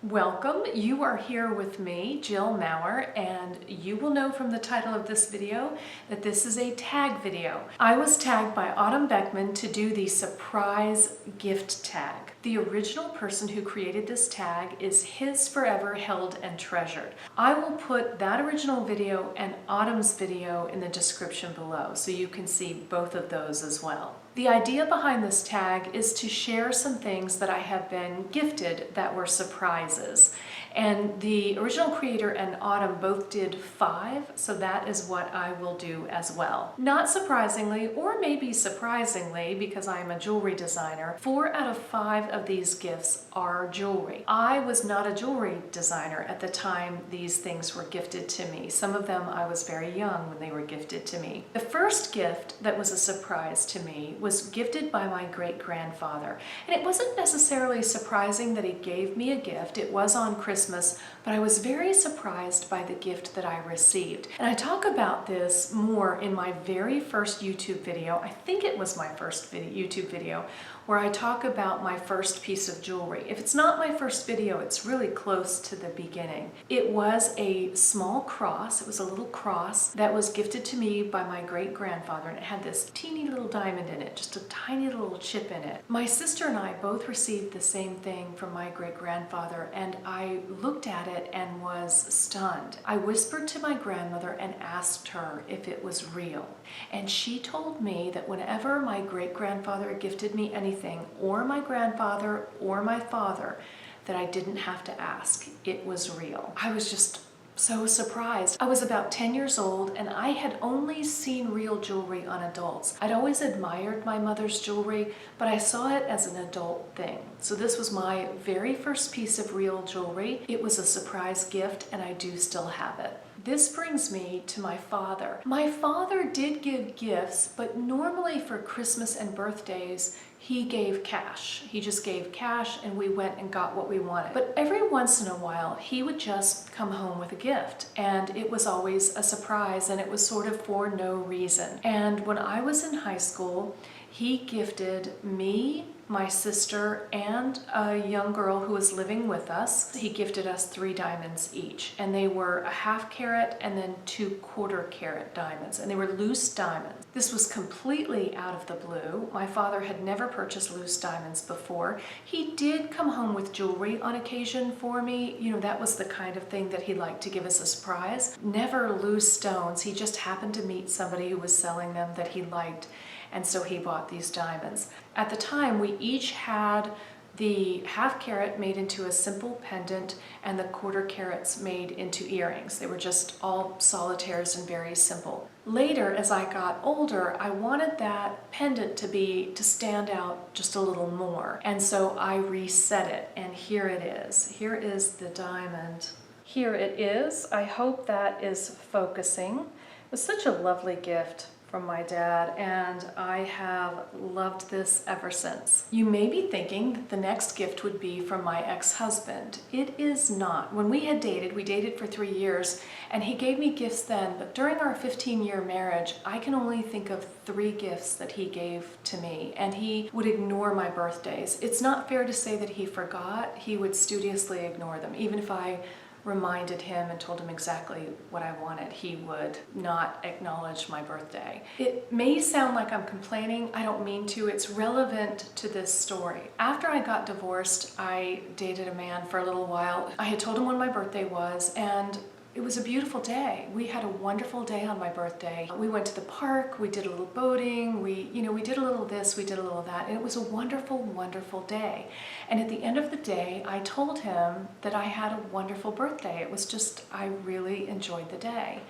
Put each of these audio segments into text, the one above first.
Welcome. You are here with me, Jill Maurer, and you will know from the title of this video that this is a tag video. I was tagged by Autumn Beckman to do the surprise gift tag. The original person who created this tag is HisForeverHeld&Treasured. I will put that original video and Autumn's video in the description below so you can see both of those as well. The idea behind this tag is to share some things that I have been gifted that were surprises. And the original creator and Autumn both did 5, so that is what I will do as well. Not surprisingly, or maybe surprisingly, because I'm a jewelry designer, 4 out of 5 of these gifts are jewelry. I was not a jewelry designer at the time these things were gifted to me. Some of them I was very young when they were gifted to me. The first gift that was a surprise to me was gifted by my great-grandfather. And it wasn't necessarily surprising that he gave me a gift. It was on Christmas, but I was very surprised by the gift that I received. And I talk about this more in my very first YouTube video. I think it was my first YouTube video, where I talk about my first piece of jewelry. If it's not my first video, it's really close to the beginning. It was a small cross. It was a little cross that was gifted to me by my great-grandfather, and it had this teeny little diamond in it, just a tiny little chip in it. My sister and I both received the same thing from my great-grandfather, and I looked at it and was stunned. I whispered to my grandmother and asked her if it was real. And she told me that whenever my great-grandfather gifted me anything, or my grandfather or my father, that I didn't have to ask. It was real. I was just so surprised. I was about 10 years old and I had only seen real jewelry on adults. I'd always admired my mother's jewelry, but I saw it as an adult thing. So this was my very first piece of real jewelry. It was a surprise gift and I do still have it. This brings me to my father. My father did give gifts, but normally for Christmas and birthdays, he gave cash. He just gave cash and we went and got what we wanted. But every once in a while, he would just come home with a gift. And it was always a surprise and it was sort of for no reason. And when I was in high school, he gifted me, my sister, and a young girl who was living with us. He gifted us 3 diamonds each, and they were a 1/2 carat and then 2 1/4 carat diamonds, and they were loose diamonds. This was completely out of the blue. My father had never purchased loose diamonds before. He did come home with jewelry on occasion for me. You know, that was the kind of thing that he liked to give us a surprise. Never loose stones. He just happened to meet somebody who was selling them that he liked, and so he bought these diamonds. At the time, we each had the 1/2 carat made into a simple pendant and the 1/4 carats made into earrings. They were just all solitaires and very simple. Later, as I got older, I wanted that pendant to stand out just a little more. And so I reset it, and here it is. Here is the diamond. Here it is. I hope that is focusing. It was such a lovely gift from my dad, and I have loved this ever since. You may be thinking that the next gift would be from my ex-husband. It is not. When we dated for 3 years, and he gave me gifts then, but during our 15-year marriage, I can only think of 3 gifts that he gave to me, and he would ignore my birthdays. It's not fair to say that he forgot. He would studiously ignore them. Even if I reminded him and told him exactly what I wanted, he would not acknowledge my birthday. It may sound like I'm complaining. I don't mean to. It's relevant to this story. After I got divorced, I dated a man for a little while. I had told him when my birthday was, and it was a beautiful day. We had a wonderful day on my birthday. We went to the park, we did a little boating, we did a little this, we did a little that, and it was a wonderful, wonderful day. And at the end of the day, I told him that I had a wonderful birthday. It was just, I really enjoyed the day.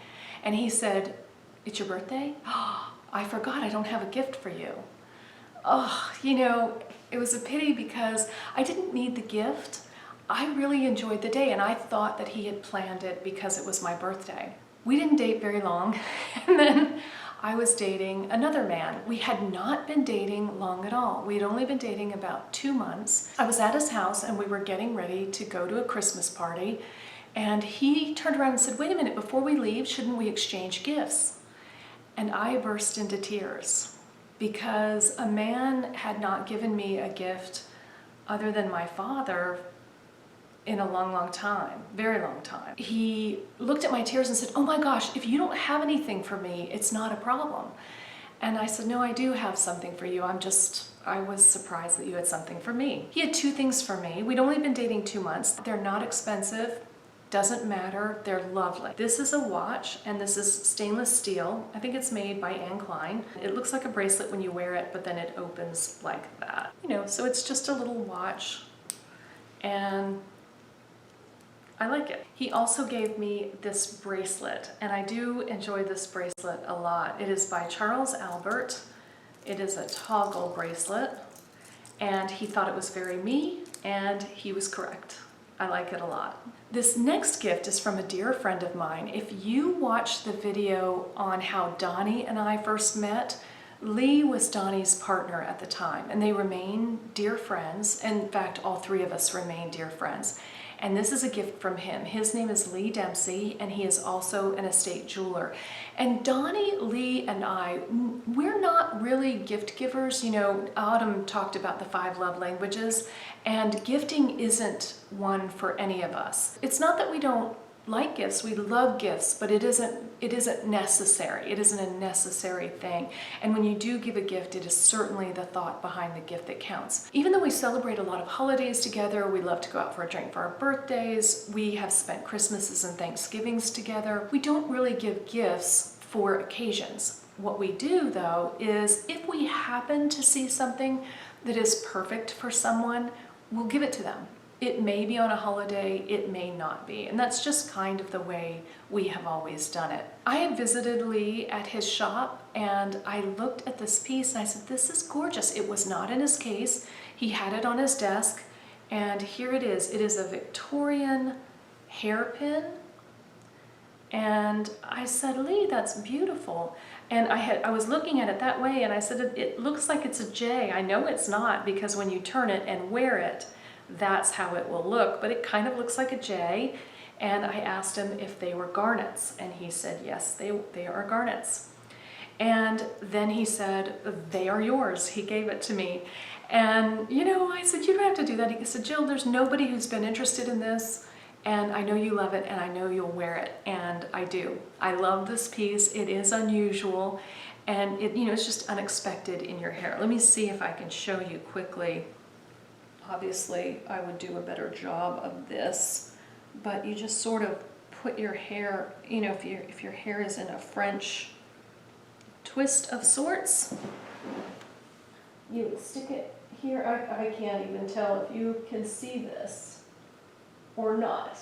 And he said, "It's your birthday? Oh, I forgot, I don't have a gift for you." Oh, it was a pity because I didn't need the gift. I really enjoyed the day, and I thought that he had planned it because it was my birthday. We didn't date very long, and then I was dating another man. We had not been dating long at all. We had only been dating about 2 months. I was at his house, and we were getting ready to go to a Christmas party, and he turned around and said, "Wait a minute, before we leave, shouldn't we exchange gifts?" And I burst into tears because a man had not given me a gift other than my father in a long, long time, very long time. He looked at my tears and said, "Oh my gosh, if you don't have anything for me, it's not a problem." And I said, "No, I do have something for you. I was surprised that you had something for me." He had 2 things for me. We'd only been dating 2 months. They're not expensive. Doesn't matter, they're lovely. This is a watch, and this is stainless steel. I think it's made by Anne Klein. It looks like a bracelet when you wear it, but then it opens like that. You know, so it's just a little watch, and I like it. He also gave me this bracelet, and I do enjoy this bracelet a lot. It is by Charles Albert. It is a toggle bracelet, and he thought it was very me, and he was correct. I like it a lot. This next gift is from a dear friend of mine. If you watch the video on how Donnie and I first met, Lee was Donnie's partner at the time, and they remain dear friends. In fact, all 3 of us remain dear friends. And this is a gift from him. His name is Lee Dempsey, and he is also an estate jeweler. And Donnie, Lee, and I, we're not really gift givers. You know, Autumn talked about the 5 love languages, and gifting isn't one for any of us. It's not that we don't like gifts, we love gifts, but it isn't necessary. It isn't a necessary thing. And when you do give a gift, it is certainly the thought behind the gift that counts. Even though we celebrate a lot of holidays together, we love to go out for a drink for our birthdays, we have spent Christmases and Thanksgivings together, we don't really give gifts for occasions. What we do though is if we happen to see something that is perfect for someone, we'll give it to them. It may be on a holiday, it may not be. And that's just kind of the way we have always done it. I had visited Lee at his shop, and I looked at this piece and I said, "This is gorgeous." It was not in his case. He had it on his desk, and here it is. It is a Victorian hairpin. And I said, "Lee, that's beautiful." And I was looking at it that way, and I said, "It looks like it's a J." I know it's not, because when you turn it and wear it, that's how it will look, but it kind of looks like a J. And I asked him if they were garnets, and he said, yes, they are garnets. And then he said, "They are yours." He gave it to me. And, you know, I said, "You don't have to do that." He said, "Jill, there's nobody who's been interested in this, and I know you love it, and I know you'll wear it." And I do. I love this piece. It is unusual, and it's just unexpected in your hair. Let me see if I can show you quickly. Obviously, I would do a better job of this, but you just sort of put your hair, if your hair is in a French twist of sorts, you would stick it here. I can't even tell if you can see this or not.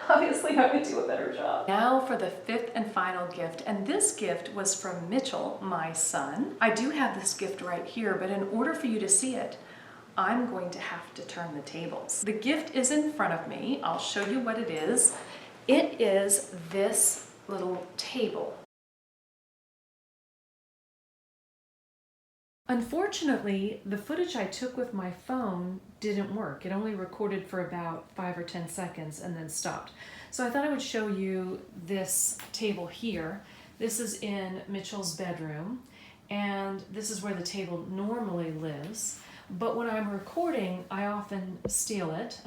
Obviously, I would do a better job. Now for the 5th and final gift, and this gift was from Mitchell, my son. I do have this gift right here, but in order for you to see it, I'm going to have to turn the tables. The gift is in front of me. I'll show you what it is. It is this little table. Unfortunately, the footage I took with my phone didn't work. It only recorded for about 5 or 10 seconds and then stopped. So I thought I would show you this table here. This is in Mitchell's bedroom, and this is where the table normally lives. But when I'm recording, I often steal it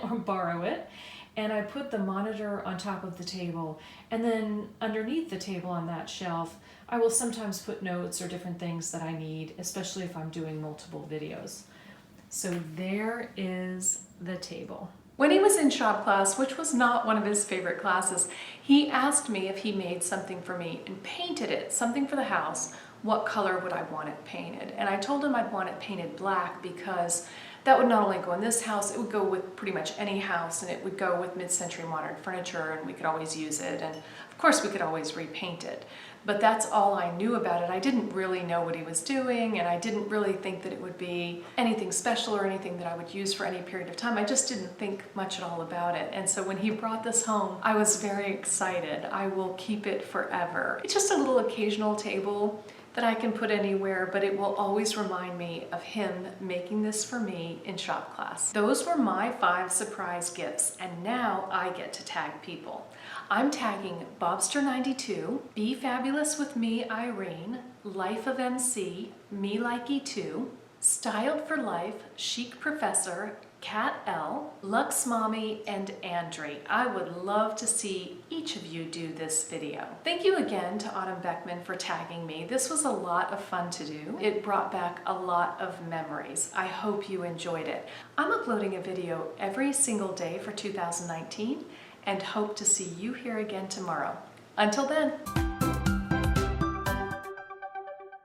or borrow it, and I put the monitor on top of the table, and then underneath the table on that shelf, I will sometimes put notes or different things that I need, especially if I'm doing multiple videos. So there is the table. When he was in shop class, which was not one of his favorite classes, he asked me if he made something for me and painted it, something for the house. What color would I want it painted? And I told him I'd want it painted black because that would not only go in this house, it would go with pretty much any house, and it would go with mid-century modern furniture, and we could always use it, and of course we could always repaint it. But that's all I knew about it. I didn't really know what he was doing, and I didn't really think that it would be anything special or anything that I would use for any period of time. I just didn't think much at all about it. And so when he brought this home, I was very excited. I will keep it forever. It's just a little occasional table that I can put anywhere, but it will always remind me of him making this for me in shop class. Those were my 5 surprise gifts, and now I get to tag people. I'm tagging Bobster92, Be Fabulous with Me Irene, Life of MC, melikeetoo, Styled for Life, Chicprofessor, KatL, LuxMommy, and Andri. I would love to see each of you do this video. Thank you again to Autumn Beckman for tagging me. This was a lot of fun to do. It brought back a lot of memories. I hope you enjoyed it. I'm uploading a video every single day for 2019 and hope to see you here again tomorrow. Until then.